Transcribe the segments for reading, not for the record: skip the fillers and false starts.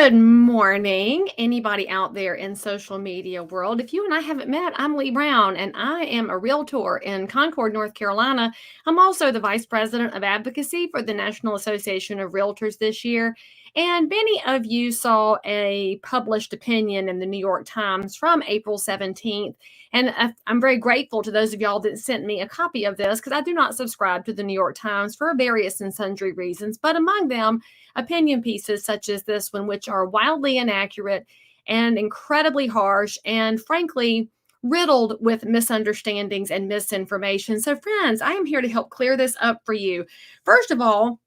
Good morning, anybody out there in social media world. If you and I haven't met, I'm Lee Brown, and I am a realtor in Concord, North Carolina. I'm also the vice president of advocacy for the National Association of REALTORS this year. And many of you saw a published opinion in the New York Times from April 17th. And I'm very grateful to those of y'all that sent me a copy of this because I do not subscribe to the New York Times for various and sundry reasons, but among them, opinion pieces such as this one, which are wildly inaccurate and incredibly harsh and frankly riddled with misunderstandings and misinformation. So, friends, I am here to help clear this up for you. First of all,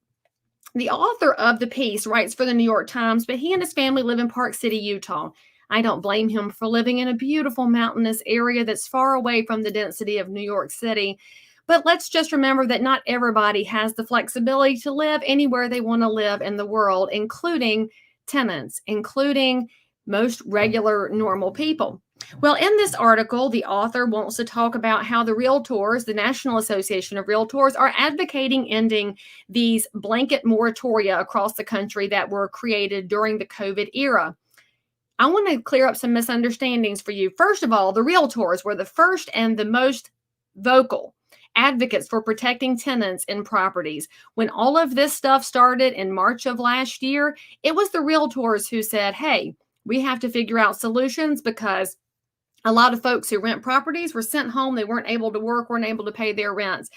the author of the piece writes for the New York Times, but he and his family live in Park City, Utah. I don't blame him for living in a beautiful mountainous area that's far away from the density of New York City. But let's just remember that not everybody has the flexibility to live anywhere they want to live in the world, including tenants, including most regular, normal people. Well, in this article, the author wants to talk about how the Realtors, the National Association of Realtors, are advocating ending these blanket moratoria across the country that were created during the COVID era. I want to clear up some misunderstandings for you. First of all, the Realtors were the first and the most vocal advocates for protecting tenants in properties. When all of this stuff started in March of last year, it was the Realtors who said, hey, we have to figure out solutions because a lot of folks who rent properties were sent home. They weren't able to work, weren't able to pay their rents.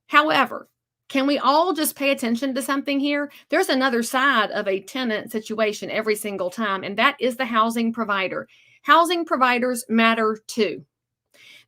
However, can we all just pay attention to something here? There's another side of a tenant situation every single time, and that is the housing provider. Housing providers matter too.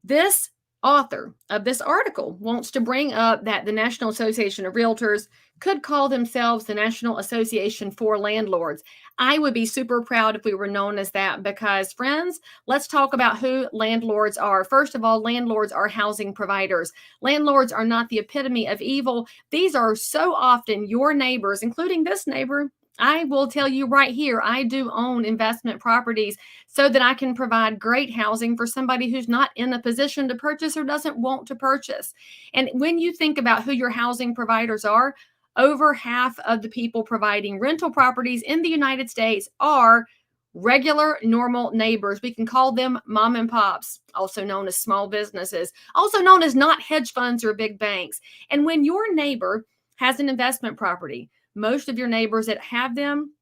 This author of this article wants to bring up that the National Association of Realtors could call themselves the National Association for Landlords. I would be super proud if we were known as that because, friends, let's talk about who landlords are. First of all, landlords are housing providers. Landlords are not the epitome of evil. These are so often your neighbors, including this neighbor. I will tell you right here, I do own investment properties so that I can provide great housing for somebody who's not in a position to purchase or doesn't want to purchase. And when you think about who your housing providers are, over half of the people providing rental properties in the United States are regular, normal neighbors. We can call them mom and pops, also known as small businesses, also known as not hedge funds or big banks. And when your neighbor has an investment property, most of your neighbors that have them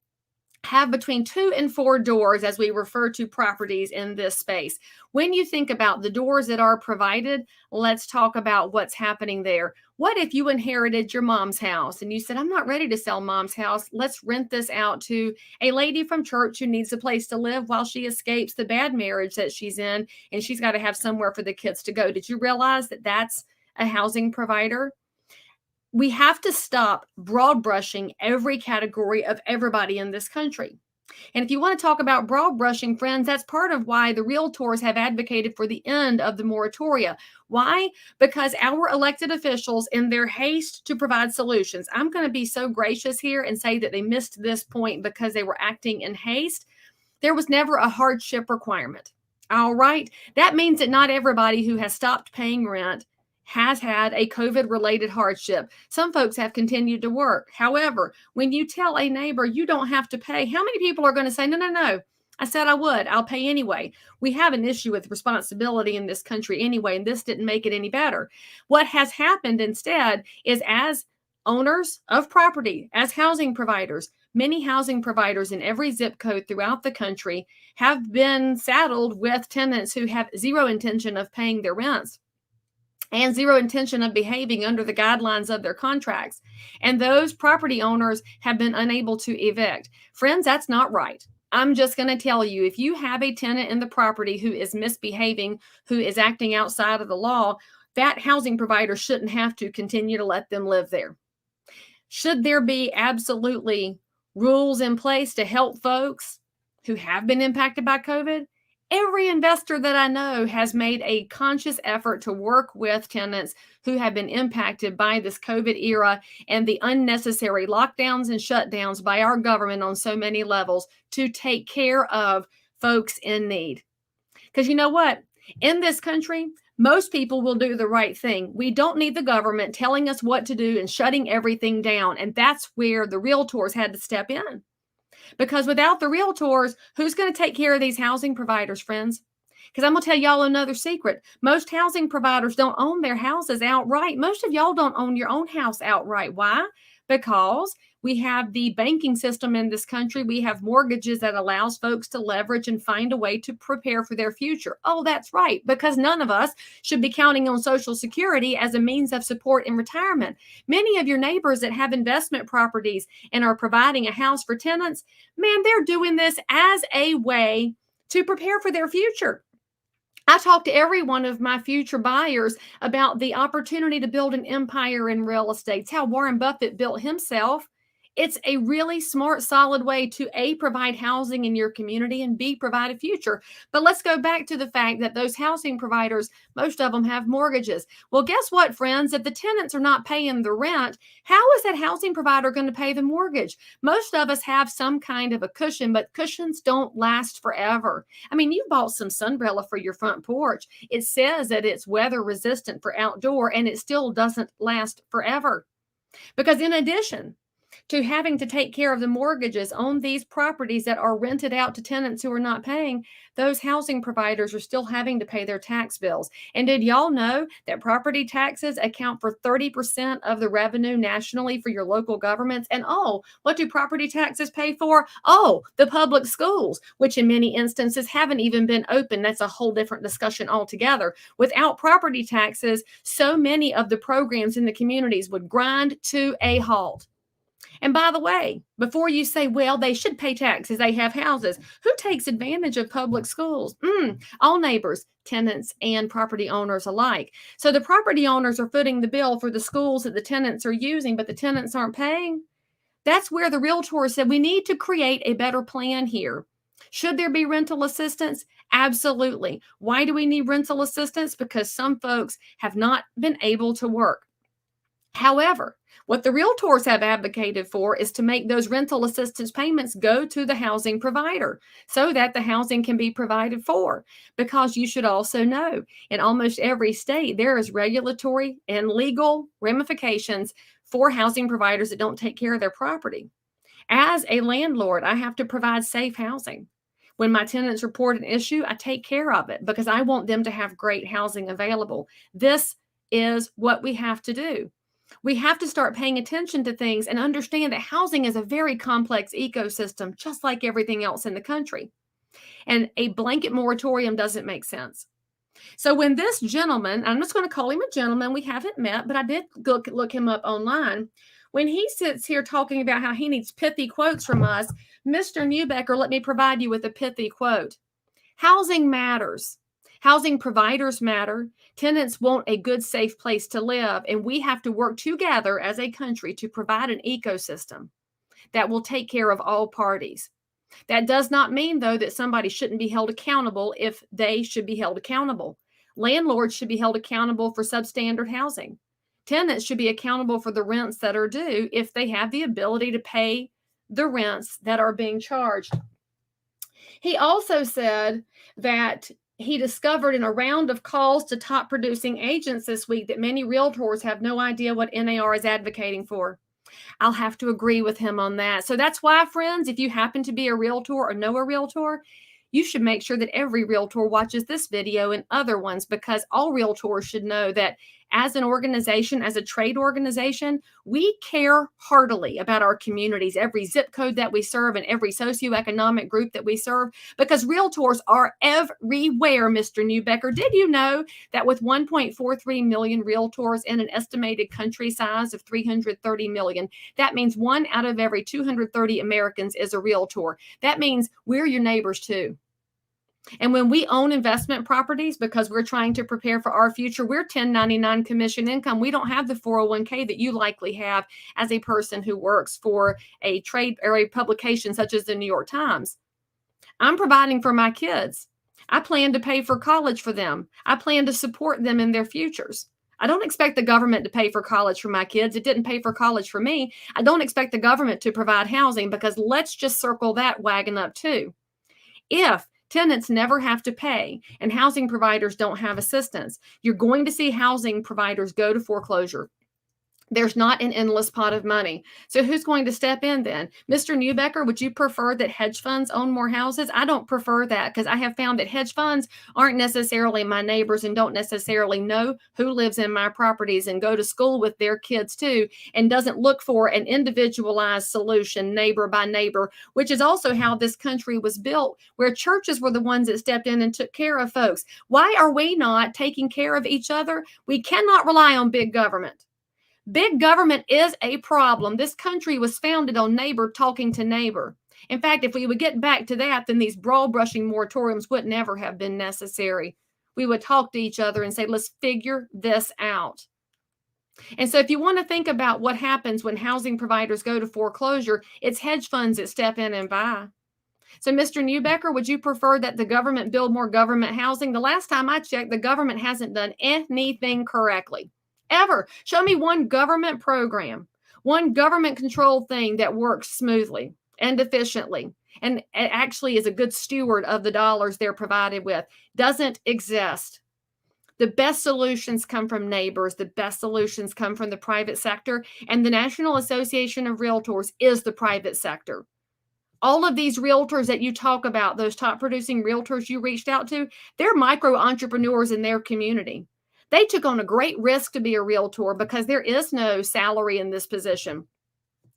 have between 2 and 4 doors, as we refer to properties in this space. When you think about the doors that are provided, let's talk about what's happening there. What if you inherited your mom's house and you said, I'm not ready to sell mom's house. Let's rent this out to a lady from church who needs a place to live while she escapes the bad marriage that she's in, and she's got to have somewhere for the kids to go. Did you realize that that's a housing provider? We have to stop broad brushing every category of everybody in this country. And if you want to talk about broad brushing, friends, that's part of why the Realtors have advocated for the end of the moratoria. Why? Because our elected officials, in their haste to provide solutions, I'm going to be so gracious here and say that they missed this point because they were acting in haste. There was never a hardship requirement. All right. That means that not everybody who has stopped paying rent has had a COVID-related hardship. Some folks have continued to work. However, when you tell a neighbor you don't have to pay, how many people are going to say, no, no, no, I said I would, I'll pay anyway. We have an issue with responsibility in this country anyway, and this didn't make it any better. What has happened instead is, as owners of property, as housing providers, many housing providers in every zip code throughout the country have been saddled with tenants who have zero intention of paying their rents and zero intention of behaving under the guidelines of their contracts. And those property owners have been unable to evict. Friends, that's not right. I'm just going to tell you, if you have a tenant in the property who is misbehaving, who is acting outside of the law, that housing provider shouldn't have to continue to let them live there. Should there be absolutely rules in place to help folks who have been impacted by COVID? Every investor that I know has made a conscious effort to work with tenants who have been impacted by this COVID era and the unnecessary lockdowns and shutdowns by our government on so many levels to take care of folks in need. Because you know what? In this country, most people will do the right thing. We don't need the government telling us what to do and shutting everything down. And that's where the Realtors had to step in. Because without the realtors, who's going to take care of these housing providers, friends? Because I'm going to tell y'all another secret. Most housing providers don't own their houses outright. Most of y'all don't own your own house outright. Why? Because we have the banking system in this country. We have mortgages that allows folks to leverage and find a way to prepare for their future. Oh, that's right. Because none of us should be counting on Social Security as a means of support in retirement. Many of your neighbors that have investment properties and are providing a house for tenants, man, they're doing this as a way to prepare for their future. I talk to every one of my future buyers about the opportunity to build an empire in real estate. It's how Warren Buffett built himself. It's a really smart, solid way to A, provide housing in your community, and B, provide a future. But let's go back to the fact that those housing providers, most of them have mortgages. Well, guess what, friends? If the tenants are not paying the rent, how is that housing provider going to pay the mortgage? Most of us have some kind of a cushion, but cushions don't last forever. I mean, you bought some sunbrella for your front porch. It says that it's weather resistant for outdoor, and it still doesn't last forever. Because in addition to having to take care of the mortgages on these properties that are rented out to tenants who are not paying, those housing providers are still having to pay their tax bills. And did y'all know that property taxes account for 30% of the revenue nationally for your local governments? And oh, what do property taxes pay for? Oh, the public schools, which in many instances haven't even been open. That's a whole different discussion altogether. Without property taxes, so many of the programs in the communities would grind to a halt. And by the way, before you say, well, they should pay taxes, they have houses, who takes advantage of public schools? All neighbors, tenants, and property owners alike. So the property owners are footing the bill for the schools that the tenants are using, but the tenants aren't paying. That's where the realtor said we need to create a better plan here. Should there be rental assistance? Absolutely. Why do we need rental assistance? Because some folks have not been able to work. However, what the realtors have advocated for is to make those rental assistance payments go to the housing provider so that the housing can be provided for. Because you should also know, in almost every state, there is regulatory and legal ramifications for housing providers that don't take care of their property. As a landlord, I have to provide safe housing. When my tenants report an issue, I take care of it because I want them to have great housing available. This is what we have to do. We have to start paying attention to things and understand that housing is a very complex ecosystem, just like everything else in the country. And a blanket moratorium doesn't make sense. So when this gentleman, I'm just going to call him a gentleman, we haven't met, but I did look him up online. When he sits here talking about how he needs pithy quotes from us, Mr. Neubecker, let me provide you with a pithy quote. Housing matters. Housing providers matter. Tenants want a good, safe place to live, and we have to work together as a country to provide an ecosystem that will take care of all parties. That does not mean, though, that somebody shouldn't be held accountable if they should be held accountable. Landlords should be held accountable for substandard housing. Tenants should be accountable for the rents that are due if they have the ability to pay the rents that are being charged. He also said that he discovered in a round of calls to top producing agents this week that many realtors have no idea what NAR is advocating for. I'll have to agree with him on that. So that's why, friends, if you happen to be a realtor or know a realtor, you should make sure that every realtor watches this video and other ones, because all realtors should know that as an organization, as a trade organization, we care heartily about our communities, every zip code that we serve and every socioeconomic group that we serve, because realtors are everywhere, Mr. Neubecker. Did you know that with 1.43 million realtors in an estimated country size of 330 million, that means 1 out of every 230 Americans is a realtor. That means we're your neighbors too. And when we own investment properties because we're trying to prepare for our future, we're 1099 commission income. We don't have the 401k that you likely have as a person who works for a trade or a publication such as the New York Times. I'm providing for my kids. I plan to pay for college for them. I plan to support them in their futures. I don't expect the government to pay for college for my kids. It didn't pay for college for me. I don't expect the government to provide housing, because let's just circle that wagon up too. If tenants never have to pay and housing providers don't have assistance, you're going to see housing providers go to foreclosure. There's not an endless pot of money. So who's going to step in then? Mr. Newbecker, would you prefer that hedge funds own more houses? I don't prefer that because I have found that hedge funds aren't necessarily my neighbors and don't necessarily know who lives in my properties and go to school with their kids too, and doesn't look for an individualized solution neighbor by neighbor, which is also how this country was built, where churches were the ones that stepped in and took care of folks. Why are we not taking care of each other? We cannot rely on big government. Big government is a problem. This country was founded on neighbor talking to neighbor. In fact, if we would get back to that, then these broad brushing moratoriums would never have been necessary. We would talk to each other and say, let's figure this out. And so if you want to think about what happens when housing providers go to foreclosure, it's hedge funds that step in and buy. So, Mr. Newbecker, would you prefer that the government build more government housing? The last time I checked, the government hasn't done anything correctly. Ever. Show me one government program, one government controlled thing that works smoothly and efficiently and actually is a good steward of the dollars they're provided with. Doesn't exist. The best solutions come from neighbors. The best solutions come from the private sector. And the National Association of Realtors is the private sector. All of these realtors that you talk about, those top producing realtors you reached out to, they're micro entrepreneurs in their community. They took on a great risk to be a realtor because there is no salary in this position.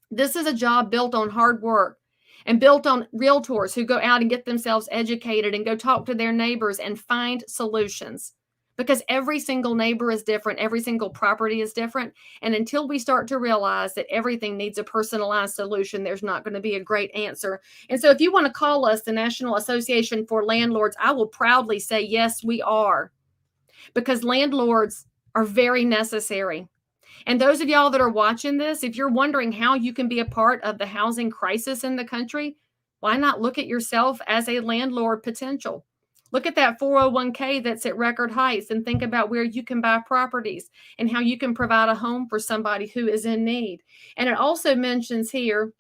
This is a job built on hard work and built on realtors who go out and get themselves educated and go talk to their neighbors and find solutions. Because every single neighbor is different, every single property is different. And until we start to realize that everything needs a personalized solution, there's not going to be a great answer. And so if you want to call us the National Association for Landlords, I will proudly say, yes, we are. Because landlords are very necessary. And those of y'all that are watching this, if you're wondering how you can be a part of the housing crisis in the country, why not look at yourself as a landlord potential? Look at that 401k that's at record heights and think about where you can buy properties and how you can provide a home for somebody who is in need. And it also mentions here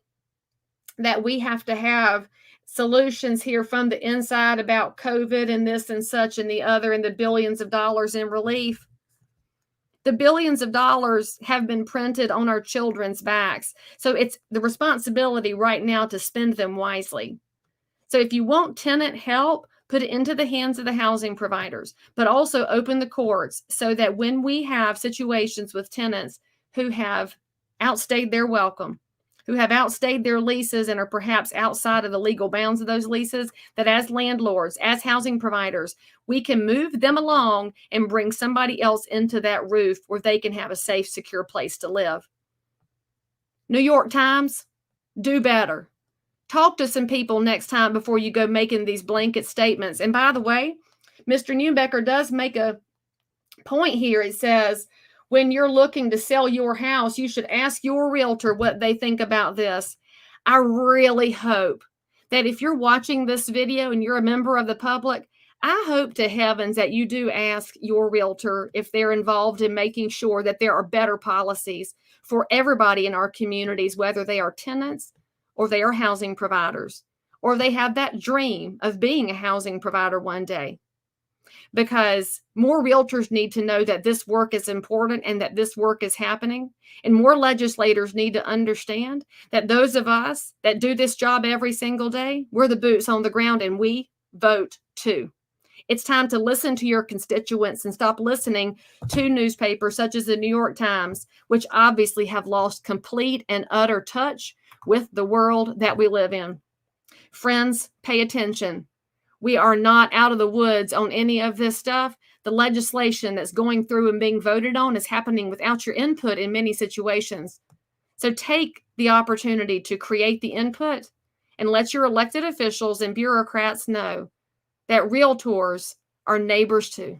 that we have to have solutions here from the inside about COVID and this and such and the other and the billions of dollars in relief. The billions of dollars have been printed on our children's backs. So it's the responsibility right now to spend them wisely. So if you want tenant help, put it into the hands of the housing providers, but also open the courts so that when we have situations with tenants who have outstayed their welcome, who have outstayed their leases and are perhaps outside of the legal bounds of those leases, that as landlords, as housing providers, we can move them along and bring somebody else into that roof where they can have a safe, secure place to live. New York Times, do better. Talk to some people next time before you go making these blanket statements. And by the way, Mr. Newbecker does make a point here. It says, when you're looking to sell your house, you should ask your realtor what they think about this. I really hope that if you're watching this video and you're a member of the public, I hope to heavens that you do ask your realtor if they're involved in making sure that there are better policies for everybody in our communities, whether they are tenants or they are housing providers, or they have that dream of being a housing provider one day. Because more realtors need to know that this work is important and that this work is happening. And more legislators need to understand that those of us that do this job every single day, we're the boots on the ground and we vote too. It's time to listen to your constituents and stop listening to newspapers such as the New York Times, which obviously have lost complete and utter touch with the world that we live in. Friends, pay attention. We are not out of the woods on any of this stuff. The legislation that's going through and being voted on is happening without your input in many situations. So take the opportunity to create the input and let your elected officials and bureaucrats know that realtors are neighbors too.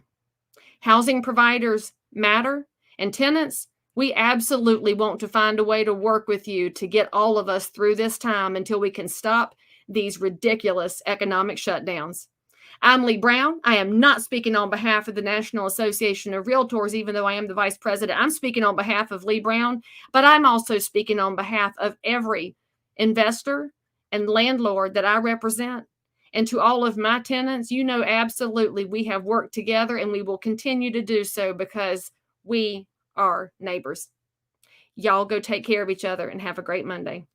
Housing providers matter, and tenants, we absolutely want to find a way to work with you to get all of us through this time until we can stop these ridiculous economic shutdowns. I'm Lee Brown. I am not speaking on behalf of the National Association of Realtors, even though I am the vice president. I'm speaking on behalf of Lee Brown, but I'm also speaking on behalf of every investor and landlord that I represent. And to all of my tenants, you know absolutely we have worked together and we will continue to do so because we are neighbors. Y'all go take care of each other and have a great Monday.